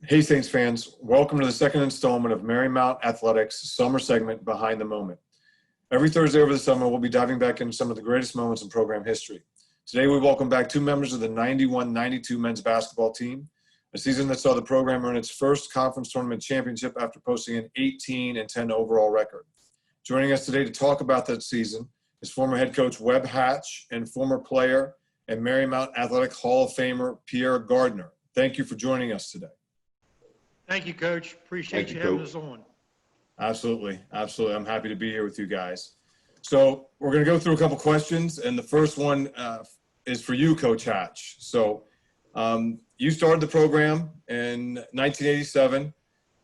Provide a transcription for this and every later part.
Hey, Saints fans, welcome to the second installment of Marymount Athletics summer segment, Behind the Moment. Every Thursday over the summer, we'll be diving back into some of the greatest moments in program history. Today, we welcome back two members of the 91-92 men's basketball team, a season that saw the program earn its first conference tournament championship after posting an 18-10 overall record. Joining us today to talk about that season is former head coach Webb Hatch and former player and Marymount Athletic Hall of Famer Pierre Gardner. Thank you for joining us today. Thank you, Coach. Appreciate you having us on. Absolutely. Absolutely. I'm happy to be here with you guys. So we're going to go through a couple questions, and the first one is for you, Coach Hatch. So you started the program in 1987,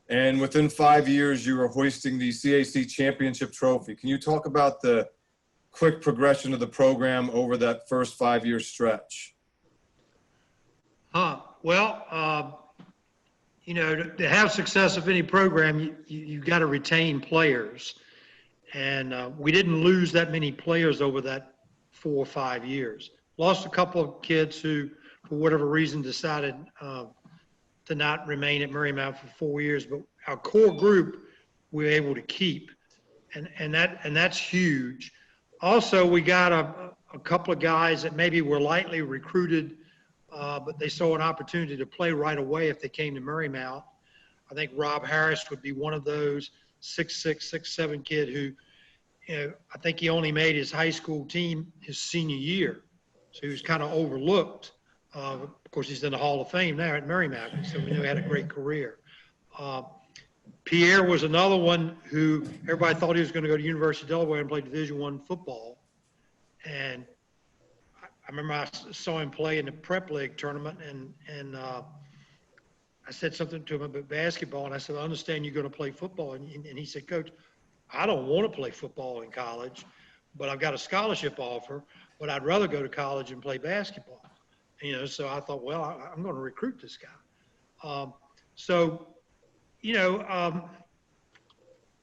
and within 5 years, you were hoisting the CAC championship trophy. Can you talk about the quick progression of the program over that first 5-year stretch? Well, you know, to have success of any program, you've got to retain players. And we didn't lose that many players over that 4 or 5 years. Lost a couple of kids who, for whatever reason, decided to not remain at Marymount for 4 years. But our core group, we were able to keep. And that's huge. Also, we got a couple of guys that maybe were lightly recruited, but they saw an opportunity to play right away if they came to Marymount. I think Rob Harris would be one of those 6'6", 6'7" kid who, you know, I think he only made his high school team his senior year. So he was kind of overlooked. Of course, he's in the Hall of Fame now at Marymount, so we knew he had a great career. Pierre was another one who everybody thought he was going to go to University of Delaware and play Division I football. And I remember I saw him play in the prep league tournament, and I said something to him about basketball, and I said, I understand you're going to play football. And he said, Coach, I don't want to play football in college, but I've got a scholarship offer, but I'd rather go to college and play basketball. You know, so I thought, well, I'm going to recruit this guy.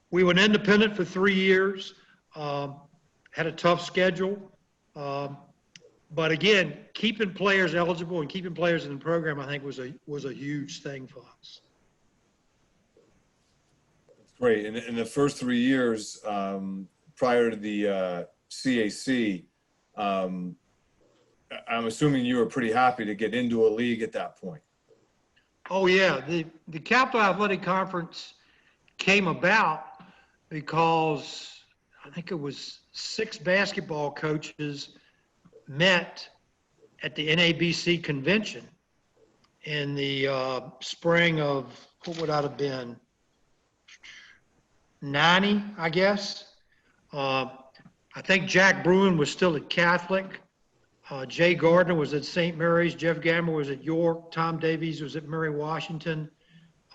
We went independent for 3 years, had a tough schedule. But again, keeping players eligible and keeping players in the program, I think, was a huge thing for us. That's great. In the first 3 years prior to the CAC, I'm assuming you were pretty happy to get into a league at that point. Oh yeah, the Capital Athletic Conference came about because I think it was 6 basketball coaches met at the NABC convention in the spring of, what would that have been, 90, I guess. I think Jack Bruin was still at Catholic. Jay Gardner was at St. Mary's. Jeff Gamble was at York. Tom Davies was at Mary Washington.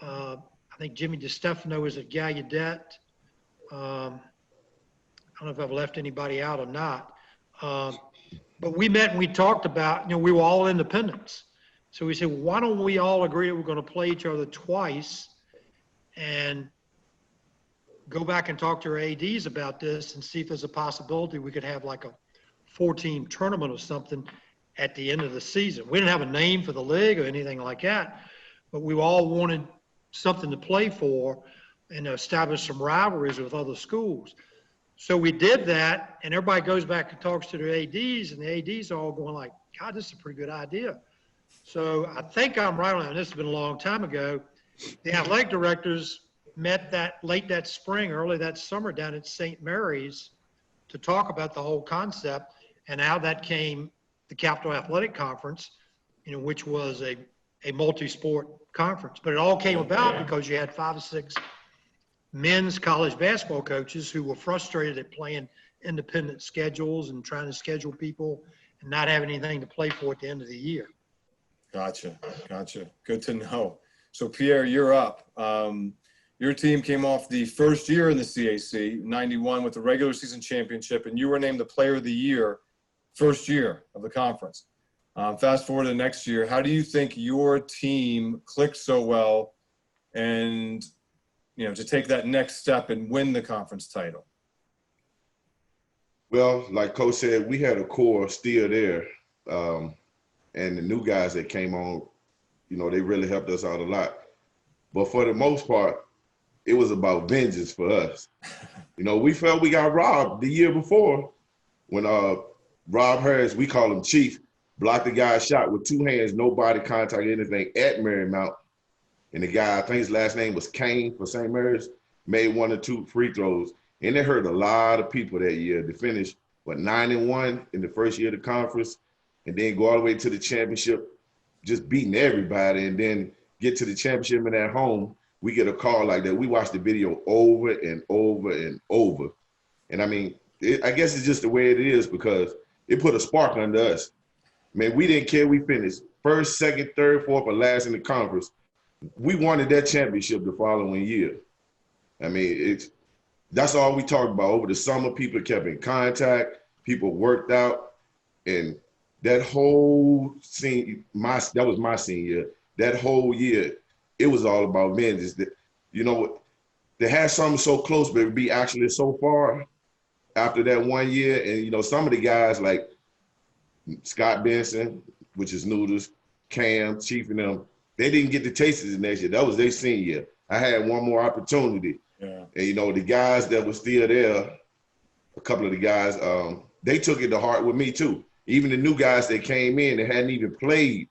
I think Jimmy DeStefano was at Gallaudet. I don't know if I've left anybody out or not. But we met and we talked about, you know, we were all independents. So we said, well, why don't we all agree that we're going to play each other twice and go back and talk to our ADs about this and see if there's a possibility we could have like a 4-team tournament or something at the end of the season. We didn't have a name for the league or anything like that, but we all wanted something to play for and establish some rivalries with other schools. So we did that, and everybody goes back and talks to their ADs, and the ADs are all going like, God, this is a pretty good idea. So I think I'm right on that. This has been a long time ago. The athletic directors met late that spring, early that summer down at St. Mary's to talk about the whole concept and how that came the Capital Athletic Conference, you know, which was a multi-sport conference. But it all came about because you had 5 or 6 men's college basketball coaches who were frustrated at playing independent schedules and trying to schedule people and not having anything to play for at the end of the year. Gotcha. Good to know. So Pierre, you're up. Your team came off the first year in the CAC, 91, with the regular season championship, and you were named the player of the year first year of the conference. Fast forward to the next year, how do you think your team clicked so well and, you know, to take that next step and win the conference title? Well, like Coach said, we had a core still there. And the new guys that came on, you know, they really helped us out a lot. But for the most part, it was about vengeance for us. You know, we felt we got robbed the year before when Rob Harris, we call him Chief, blocked the guy's shot with 2 hands, no body contact, anything at Marymount. And the guy, I think his last name was Kane for St. Mary's, made 1 or 2 free throws. And it hurt a lot of people that year to finish, 9-1 in the first year of the conference, and then go all the way to the championship, just beating everybody, and then get to the championship and at home, we get a call like that. We watched the video over and over and over. And I mean, I guess it's just the way it is because it put a spark under us. Man, we didn't care. We finished first, second, third, fourth, or last in the conference. We wanted that championship the following year. I mean, that's all we talked about. Over the summer, people kept in contact, people worked out, and that whole scene, that was my senior year. That whole year, it was all about vengeance. You know, they had something so close, but it would be actually so far after that 1 year. And, you know, some of the guys like Scott Benson, which is Noodles, Cam, Chief, and them, they didn't get to taste it the next year. That was their senior year. I had one more opportunity. Yeah. And, you know, the guys that were still there, a couple of the guys, they took it to heart with me too. Even the new guys that came in that hadn't even played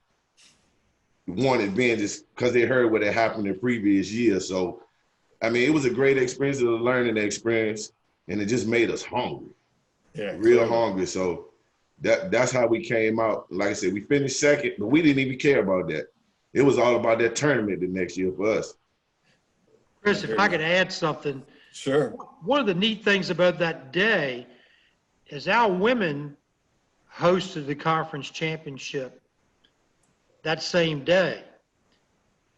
wanted vengeance because they heard what had happened in previous years. So, I mean, it was a great experience, a learning experience, and it just made us hungry. Yeah, real hungry. So that's how we came out. Like I said, we finished second, but we didn't even care about that. It was all about that tournament the next year for us. Chris, if I could add something. Sure. One of the neat things about that day is our women hosted the conference championship that same day.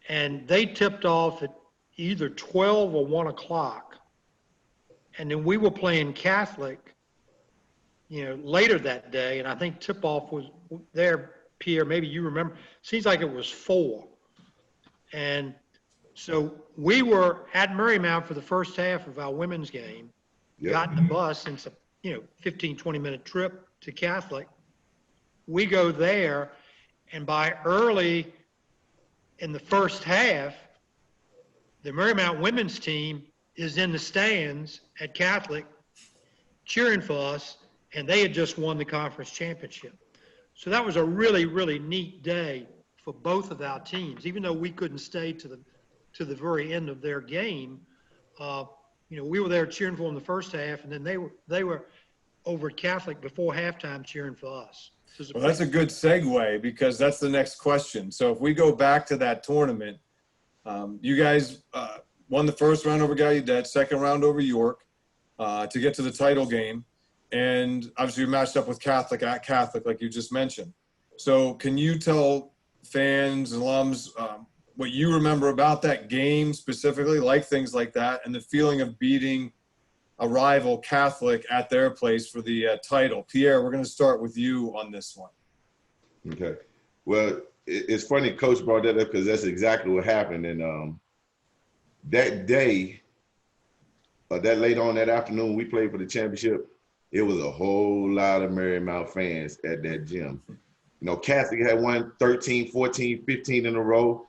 And they tipped off at either 12 or 1 o'clock. And then we were playing Catholic, you know, later that day. And I think tip-off was there, Pierre, maybe you remember. Seems like it was 4. And so we were at Marymount for the first half of our women's game, got in the bus, and it's a 15, 20-minute trip to Catholic. We go there, and by early in the first half, the Marymount women's team is in the stands at Catholic cheering for us, and they had just won the conference championship. So that was a really, really neat day for both of our teams. Even though we couldn't stay to the very end of their game, we were there cheering for them the first half, and then they were over at Catholic before halftime cheering for us. Well, that's a good segue because that's the next question. So if we go back to that tournament, you guys won the first round over Gallaudet, second round over York to get to the title game. And obviously you matched up with Catholic at Catholic, like you just mentioned. So can you tell fans, alums, what you remember about that game specifically, like things like that, and the feeling of beating a rival Catholic at their place for the title? Pierre, we're going to start with you on this one. Okay. Well, it's funny Coach brought that up because that's exactly what happened. And that day, that late on that afternoon, we played for the championship. It was a whole lot of Marymount fans at that gym. You know, Catholic had won 13, 14, 15 in a row.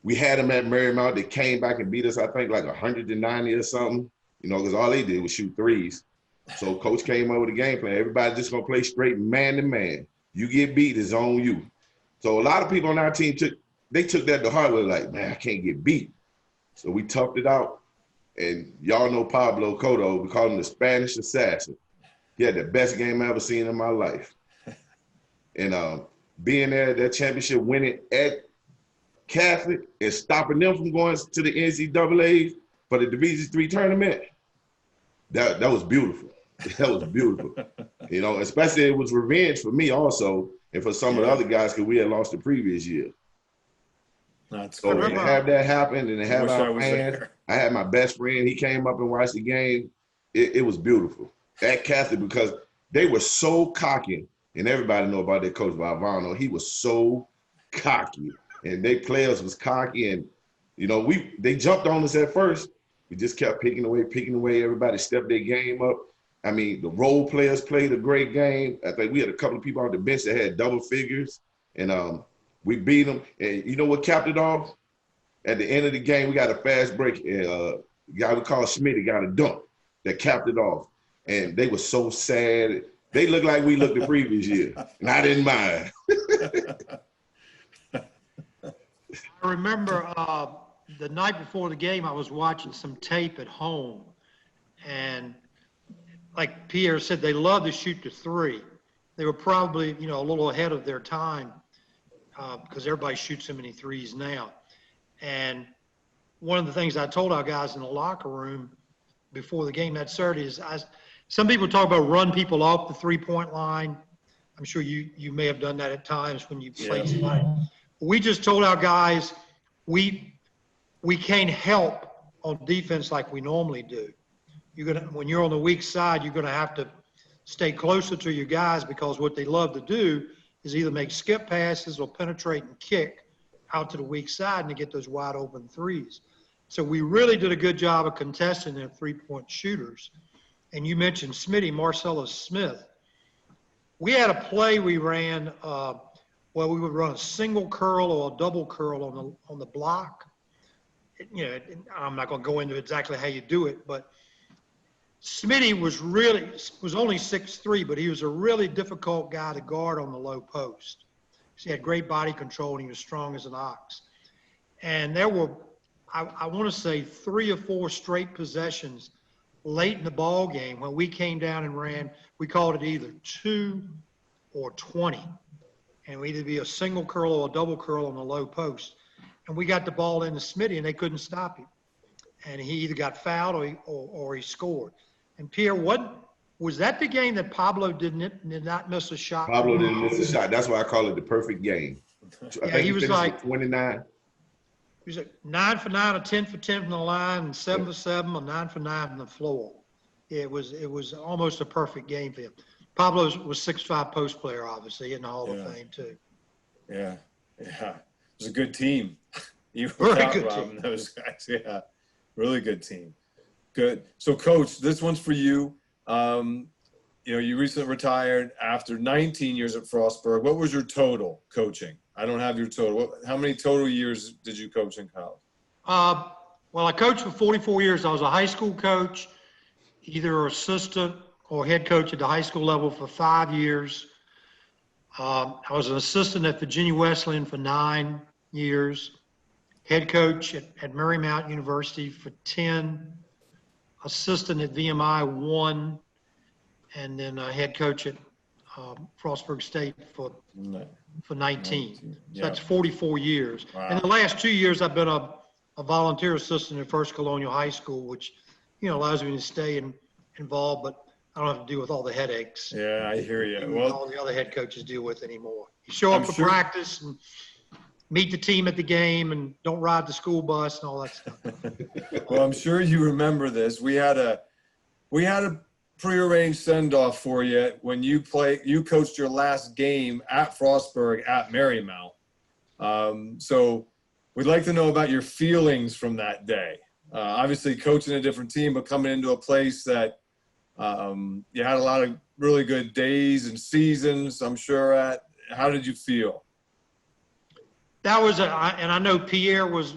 We had them at Marymount. They came back and beat us, I think, like 190 or something, because all they did was shoot threes. So Coach came up with a game plan. Everybody just going to play straight man to man. You get beat, it's on you. So a lot of people on our team took that to heart. We're like, man, I can't get beat. So we toughed it out. And y'all know Pablo Cotto. We call him the Spanish assassin. He had the best game I ever seen in my life. And being there at that championship, winning at Catholic and stopping them from going to the NCAA for the Division III tournament, that was beautiful. That was beautiful. Especially it was revenge for me also and for some of the other guys because we had lost the previous year. That's so to have that happen and to have our fans, I had my best friend. He came up and watched the game. It was beautiful at Catholic because they were so cocky. And everybody know about their coach, Valvano. He was so cocky. And they players was cocky. And, they jumped on us at first. We just kept picking away. Everybody stepped their game up. I mean, the role players played a great game. I think we had a couple of people on the bench that had double figures. And we beat them. And you know what capped it off? At the end of the game, we got a fast break. And guy we call Schmidt got a dunk that capped it off. And they were so sad. They looked like we looked the previous year. And I didn't mind. I remember the night before the game, I was watching some tape at home. And like Pierre said, they love to shoot the three. They were probably, a little ahead of their time because everybody shoots so many threes now. And one of the things I told our guys in the locker room before the game that Saturday is some people talk about run people off the three-point line. I'm sure you may have done that at times when you played somebody. We just told our guys we can't help on defense like we normally do. When you're on the weak side, you're gonna have to stay closer to your guys because what they love to do is either make skip passes or penetrate and kick out to the weak side and to get those wide open threes. So we really did a good job of contesting their three-point shooters. And you mentioned Smitty, Marcellus Smith. We had a play we ran where we would run a single curl or a double curl on the block. I'm not going to go into exactly how you do it, but Smitty was only 6'3", but he was a really difficult guy to guard on the low post. He had great body control and he was strong as an ox. And there were, I want to say, 3 or 4 straight possessions late in the ball game when we came down and ran. We called it either 2 or 20. And we'd either be a single curl or a double curl on the low post. And we got the ball into Smitty and they couldn't stop him. And he either got fouled or he scored. And Pierre, was that the game that Pablo did not miss a shot? Pablo didn't miss a shot. That's why I call it the perfect game. I think he was like 29. He was like 9 for 9 or 10 for 10 from the line and 7 for 7 or 9 for 9 from the floor. It was almost a perfect game for him. Pablo was 6'5" post player, obviously, in the Hall of Fame too. Yeah. It was a good team. You Very were good Rob team. and those guys. Yeah, really good team. Good. So, Coach, this one's for you. You recently retired after 19 years at Frostburg. What was your total coaching? I don't have your total. How many total years did you coach in college? Well, I coached for 44 years. I was a high school coach, either assistant or head coach at the high school level for 5 years. I was an assistant at Virginia Wesleyan for 9 years, head coach at Marymount University for 10, assistant at VMI 1, and then head coach at Frostburg State for 19. So that's 44 years. Wow. And the last 2 years, I've been a volunteer assistant at First Colonial High School, which, allows me to stay involved, but I don't have to deal with all the headaches. Yeah, I hear you. Well, all the other head coaches deal with anymore. You show up for practice and meet the team at the game and don't ride the school bus and all that stuff. Well, I'm sure you remember this. We had a prearranged send-off for you when you coached your last game at Frostburg at Marymount. So we'd like to know about your feelings from that day. Obviously coaching a different team, but coming into a place that you had a lot of really good days and seasons, I'm sure at. How did you feel? That was and I know Pierre was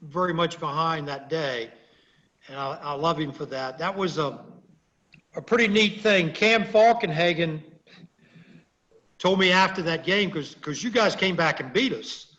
very much behind that day, and I love him for that. That was a pretty neat thing. Cam Falkenhagen told me after that game, because you guys came back and beat us.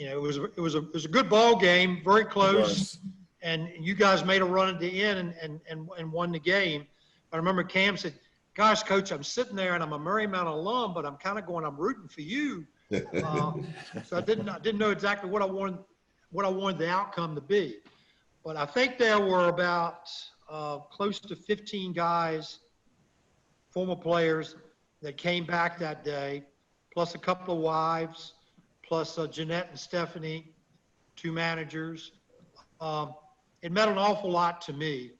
It was a good ball game, very close, and you guys made a run at the end and won the game. I remember Cam said, "Gosh, Coach, I'm sitting there and I'm a Marymount alum, but I'm kind of going, I'm rooting for you." So I didn't know exactly what I wanted the outcome to be, but I think there were about close to 15 guys, former players, that came back that day, plus a couple of wives, plus Jeanette and Stephanie, 2 managers. It meant an awful lot to me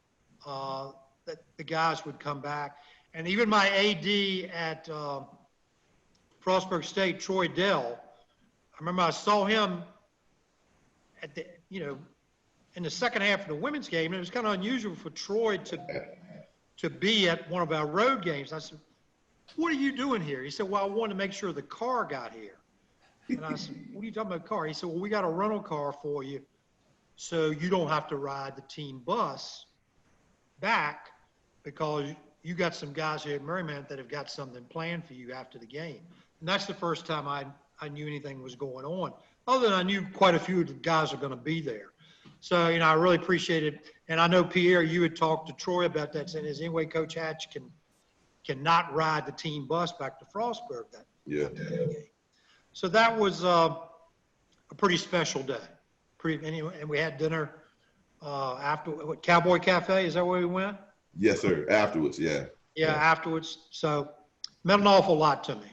that the guys would come back. And even my AD at Frostburg State, Troy Dell, I remember I saw him at the, in the second half of the women's game, and it was kind of unusual for Troy to be at one of our road games. I said, "What are you doing here?" He said, "Well, I wanted to make sure the car got here." And I said, what are you talking about car? He said, well, we got a rental car for you, so you don't have to ride the team bus back, because you got some guys here at Marymount that have got something planned for you after the game. And that's the first time I knew anything was going on. Other than I knew quite a few of the guys are going to be there. So, I really appreciate it. And I know, Pierre, you had talked to Troy about that, saying, is any way Coach Hatch cannot ride the team bus back to Frostburg after the game. So that was a pretty special day. And we had dinner after, Cowboy Cafe, is that where we went? Yes, sir. Afterwards, yeah. Yeah, afterwards. So meant an awful lot to me.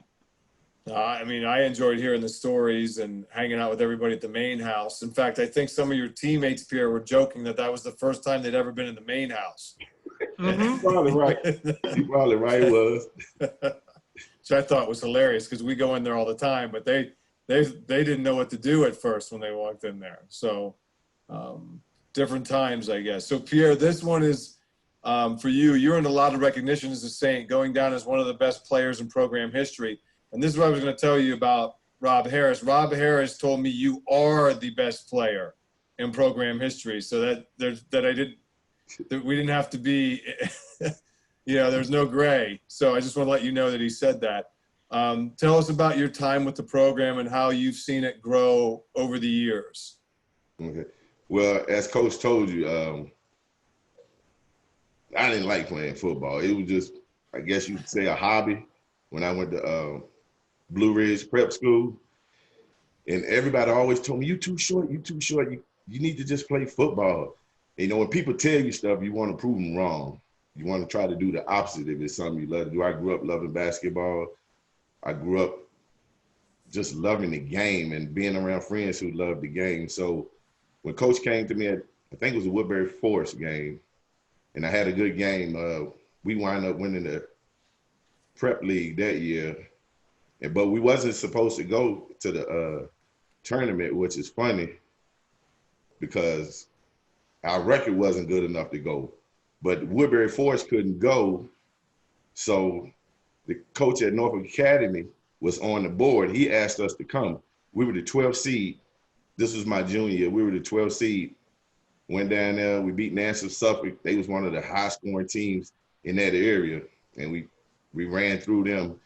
I mean, I enjoyed hearing the stories and hanging out with everybody at the main house. In fact, I think some of your teammates, Pierre, were joking that was the first time they'd ever been in the main house. Mm-hmm. Probably right. You're probably right, it was. Which I thought was hilarious, because we go in there all the time, but they didn't know what to do at first when they walked in there. So different times, I guess. So Pierre, this one is for you. You're in a lot of recognition as a Saint, going down as one of the best players in program history. And this is what I was going to tell you about Rob Harris. Rob Harris told me you are the best player in program history. So that we didn't have to be, there's no gray. So I just want to let you know that he said that. Tell us about your time with the program and how you've seen it grow over the years. Okay. Well, as Coach told you, I didn't like playing football. It was just, I guess you could say, a hobby when I went to Blue Ridge Prep School. And everybody always told me, you too short, you need to just play football. And, when people tell you stuff, you want to prove them wrong. You want to try to do the opposite if it's something you love to do. I grew up loving basketball. I grew up just loving the game and being around friends who loved the game. So when Coach came to me at, I think it was a Woodbury Forest game, and I had a good game, we wound up winning the prep league that year. But we wasn't supposed to go to the tournament, which is funny because our record wasn't good enough to go. But Woodbury Forest couldn't go, so the coach at Norfolk Academy was on the board. He asked us to come. We were the 12th seed. This was my junior year. We were the 12th seed. Went down there. We beat Nancy Suffolk. They was one of the high-scoring teams in that area, and we ran through them.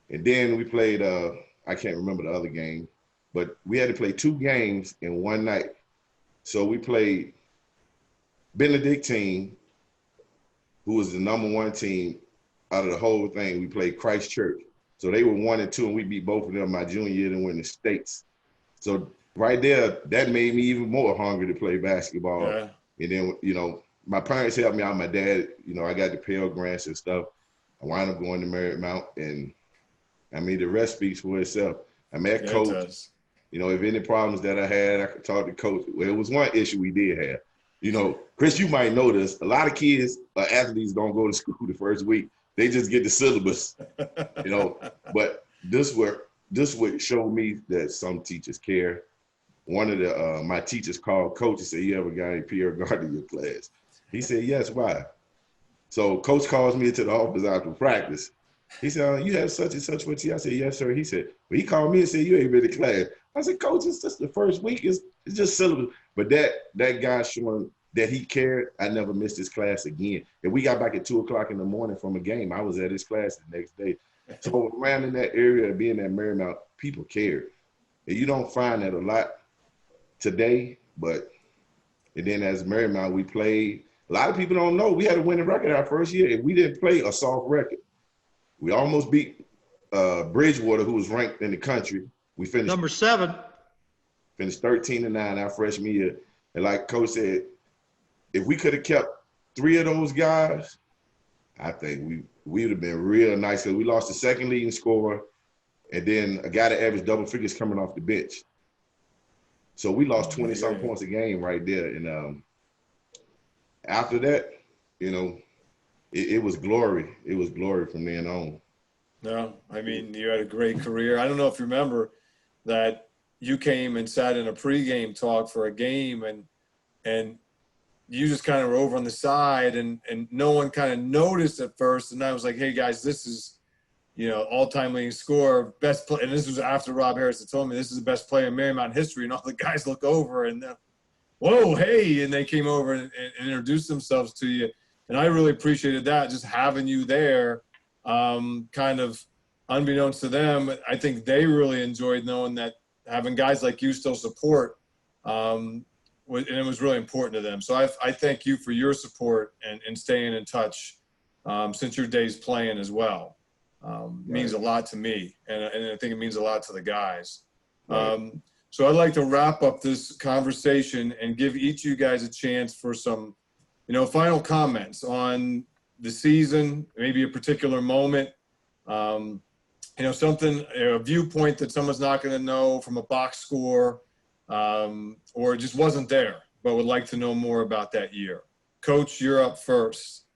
And then we played, I can't remember the other game, but we had to play 2 games in one night. So we played Benedictine, who was the #1 team out of the whole thing. We played Christ Church. So they were 1 and 2, and we beat both of them my junior year and win the states. So right there, that made me even more hungry to play basketball. Yeah. And then, my parents helped me out. My dad, I got the Pell Grants and stuff. I wound up going to Marymount, and the rest speaks for itself. I met Coach. If any problems that I had, I could talk to Coach. Well, it was one issue we did have. Chris, you might know this. A lot of kids, athletes don't go to school the first week. They just get the syllabus, But this would show me that some teachers care. One of my teachers called Coach and said, "You ever got any Pierre Gardner in your class?" He said, "Yes, why?" So Coach calls me into the office after practice. He said, "You have such and such with you?" I said, "Yes, sir." He said, well, he called me and said, "You ain't been to class." I said, "Coach, it's just the first week. It's just syllabus." But that guy showing that he cared, I never missed his class again. If we got back at 2:00 in the morning from a game, I was at his class the next day. So around in that area, being at Marymount, people cared. And you don't find that a lot today, and then as Marymount, we played. A lot of people don't know we had a winning record our first year, and we didn't play a soft record. We almost beat Bridgewater, who was ranked in the country. We finished #7. Finished 13-9 our freshman year. And like Coach said, if we could have kept 3 of those guys, I think we would have been real nice. Because we lost the second leading scorer, and then a guy that averaged double figures coming off the bench. So we lost 20-something points a game right there. And after that, it was glory. It was glory from then on. No, you had a great career. I don't know if you remember that you came and sat in a pregame talk for a game, and you just kind of were over on the side, and no one kind of noticed at first. And I was like, "Hey guys, this is all-time leading scorer, best play, and this was after Rob Harris had told me this is the best player in Marymount history, and all the guys look over and whoa, hey, and they came over and introduced themselves to you, and I really appreciated that, just having you there, kind of unbeknownst to them. I think they really enjoyed knowing that having guys like you still support, and it was really important to them. So I thank you for your support and staying in touch since your days playing as well. Means a lot to me, and I think it means a lot to the guys. So I'd like to wrap up this conversation and give each of you guys a chance for some, final comments on the season, maybe a particular moment, something, a viewpoint that someone's not going to know from a box score, or just wasn't there, but would like to know more about that year. Coach, you're up first.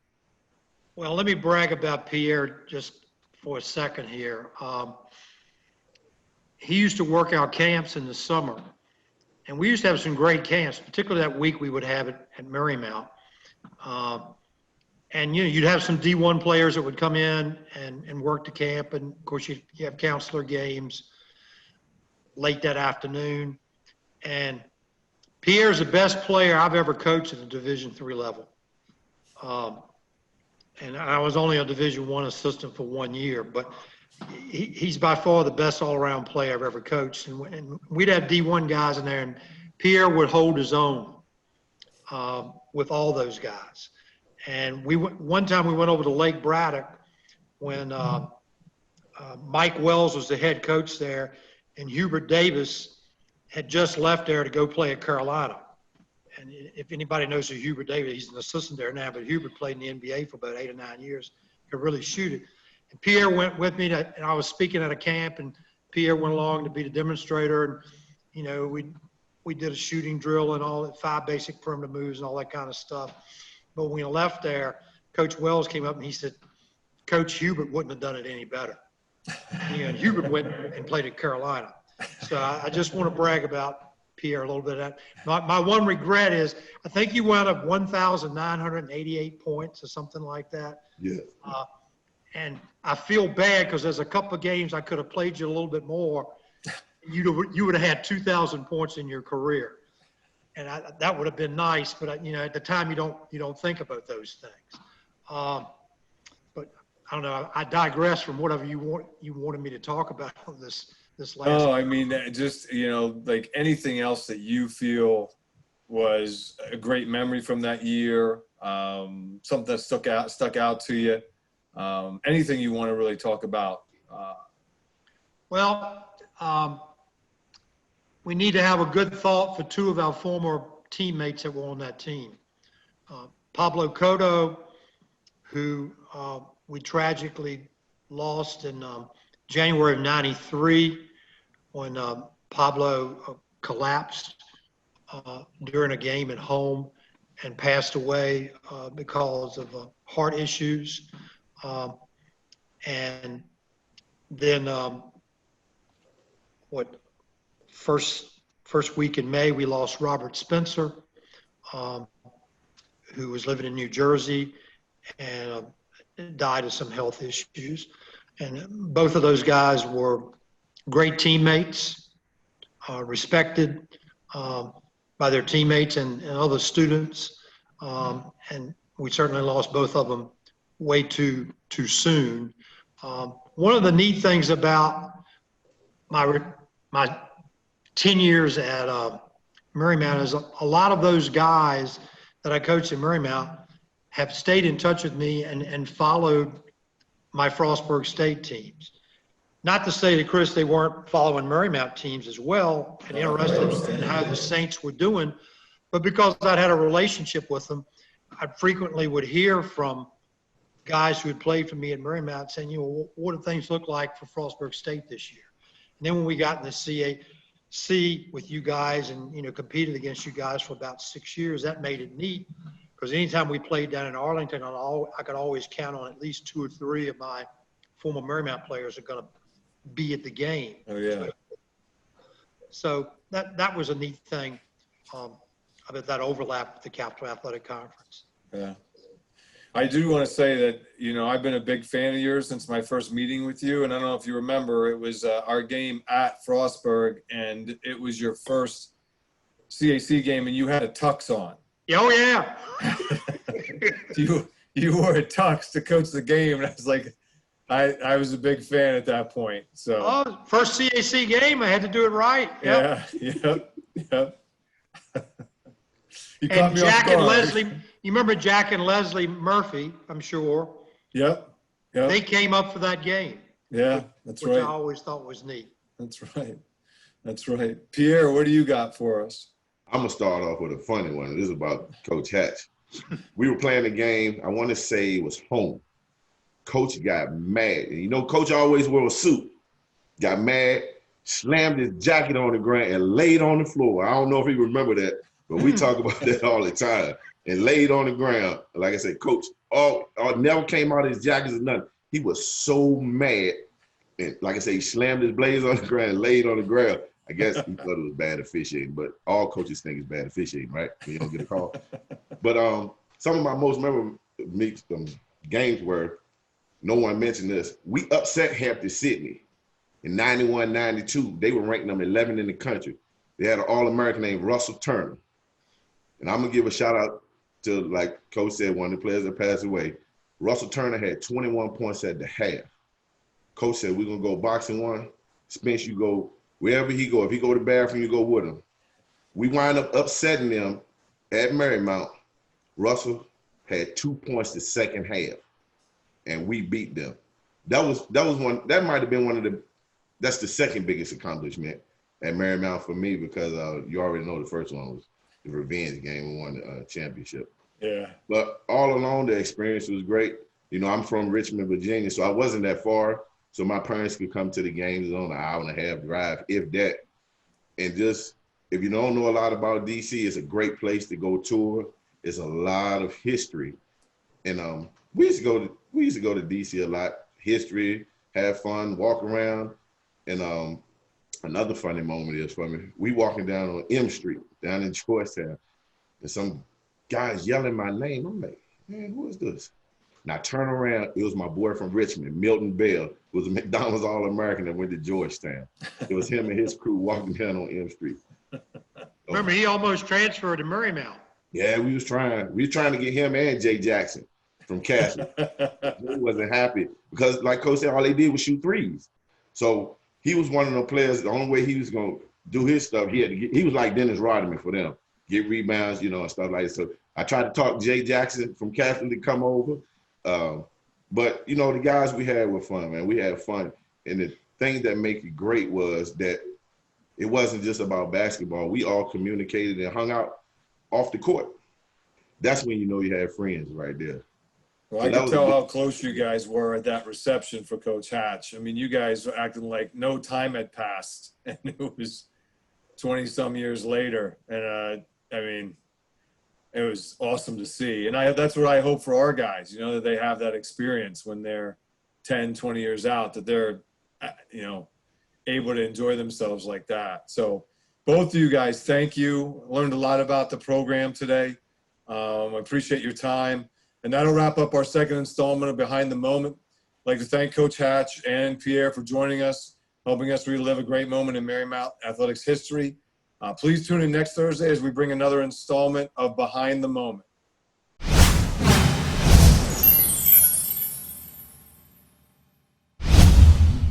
Well, let me brag about Pierre just for a second here. He used to work our camps in the summer, and we used to have some great camps, particularly that week we would have it at Marymount. And you'd have some D1 players that would come in and work the camp, and of course you have counselor games late that afternoon. And Pierre's the best player I've ever coached at the Division III level. And I was only a Division I assistant for 1 year, but he's by far the best all-around player I've ever coached. And we'd have D1 guys in there, and Pierre would hold his own with all those guys. And one time we went over to Lake Braddock when Mike Wells was the head coach there, and Hubert Davis had just left there to go play at Carolina. And if anybody knows who Hubert Davis, he's an assistant there now, but Hubert played in the NBA for about 8 or 9 years, could really shoot it. And Pierre went with me, and I was speaking at a camp, and Pierre went along to be the demonstrator. And, we did a shooting drill and all that, 5 basic perimeter moves and all that kind of stuff. But when we left there, Coach Wells came up and he said, Coach Hubert wouldn't have done it any better. And Hubert went and played at Carolina. So I just want to brag about Pierre a little bit. My one regret is I think you wound up 1,988 points or something like that. Yeah. And I feel bad because there's a couple of games I could have played you a little bit more. You would have had 2,000 points in your career. And that would have been nice, but at the time you don't think about those things. But I don't know. I digress from whatever you wanted me to talk about on this last. Oh, I mean, just like anything else that you feel was a great memory from that year, something that stuck out to you. Anything you want to really talk about? Well, we need to have a good thought for 2 of our former teammates that were on that team. Pablo Cotto, who we tragically lost in January of '93 when Pablo collapsed during a game at home and passed away because of heart issues. And then first week in May, we lost Robert Spencer, who was living in New Jersey and died of some health issues. And both of those guys were great teammates, respected by their teammates and other students. And we certainly lost both of them way too soon. One of the neat things about my 10 years at Marymount is a lot of those guys that I coached at Marymount have stayed in touch with me and followed my Frostburg State teams. Not to say to Chris they weren't following Marymount teams as well and interested in how the Saints were doing, but because I'd had a relationship with them, I frequently would hear from guys who had played for me at Marymount saying, what do things look like for Frostburg State this year? And then when we got in the CAC with you guys and, competed against you guys for about 6 years, that made it neat because anytime we played down in Arlington, I could always count on at least 2 or 3 of my former Marymount players are going to be at the game. Oh, yeah. So that was a neat thing about that overlap with the Capital Athletic Conference. Yeah. I do want to say that, I've been a big fan of yours since my first meeting with you. And I don't know if you remember, it was our game at Frostburg, and it was your first CAC game, and you had a tux on. Oh, yeah. You wore a tux to coach the game, and I was like, I was a big fan at that point. So first CAC game, I had to do it right. Yep. Yeah. You caught And me Jack off and guard. Leslie, you remember Jack and Leslie Murphy, I'm sure. Yep. They came up for that game. Yeah, that's which right. I always thought was neat. That's right. Pierre, what do you got for us? I'm gonna start off with a funny one. This is about Coach Hatch. We were playing a game. I want to say it was home. Coach got mad. And Coach always wore a suit. Got mad, slammed his jacket on the ground, and laid on the floor. I don't know if he remember that, but we talk about that all the time. And laid on the ground. Like I said, Coach never came out of his jackets or nothing. He was so mad. And like I said, he slammed his blazer on the ground and laid on the ground. I guess he thought it was bad officiating, but all coaches think it's bad officiating, right? When you don't get a call. But some of my most memorable games were, no one mentioned this, we upset Hampton Sydney in 91, 92. They were ranked number 11 in the country. They had an All-American named Russell Turner. And I'm going to give a shout out to, like Coach said, one of the players that passed away. Russell Turner had 21 points at the half. Coach said, we're going to go boxing one. Spence, you go wherever he go. If he go to the bathroom, you go with him. We wind up upsetting them at Marymount. Russell had 2 points the second half, and we beat them. That might have been that's the second biggest accomplishment at Marymount for me, because you already know the first one was the revenge game. We won the championship. Yeah. But all along, the experience was great. I'm from Richmond, Virginia, so I wasn't that far. So my parents could come to the games on an hour and a half drive, if that. And just, if you don't know a lot about DC, it's a great place to go tour. It's a lot of history. And we used to go to DC a lot. History, have fun, walk around. And another funny moment is for me, we walking down on M Street, down in Georgetown, and some guys yelling my name. I'm like, man, who is this? And I turn around, it was my boy from Richmond, Milton Bell, who was a McDonald's All-American that went to Georgetown. It was him and his crew walking down on M Street. Remember, he almost transferred to Marymount. Yeah, we was trying to get him and Jay Jackson from Catholic. He wasn't happy because, like Coach said, all they did was shoot threes. So he was one of the players, the only way he was going to do his stuff, he was like Dennis Rodman for them, get rebounds, and stuff like that. So I tried to talk Jay Jackson from Catholic to come over. But, the guys we had were fun, man. We had fun. And the thing that made it great was that it wasn't just about basketball. We all communicated and hung out off the court. That's when you had friends right there. Well, I can tell how close you guys were at that reception for Coach Hatch. I mean, you guys were acting like no time had passed, and it was 20-some years later. And, it was awesome to see. And that's what I hope for our guys, that they have that experience when they're 10, 20 years out, that they're, able to enjoy themselves like that. So both of you guys, thank you. Learned a lot about the program today. I appreciate your time. And that'll wrap up our second installment of Behind the Moment. I'd like to thank Coach Hatch and Pierre for joining us, helping us relive a great moment in Marymount athletics history. Please tune in next Thursday as we bring another installment of Behind the Moment.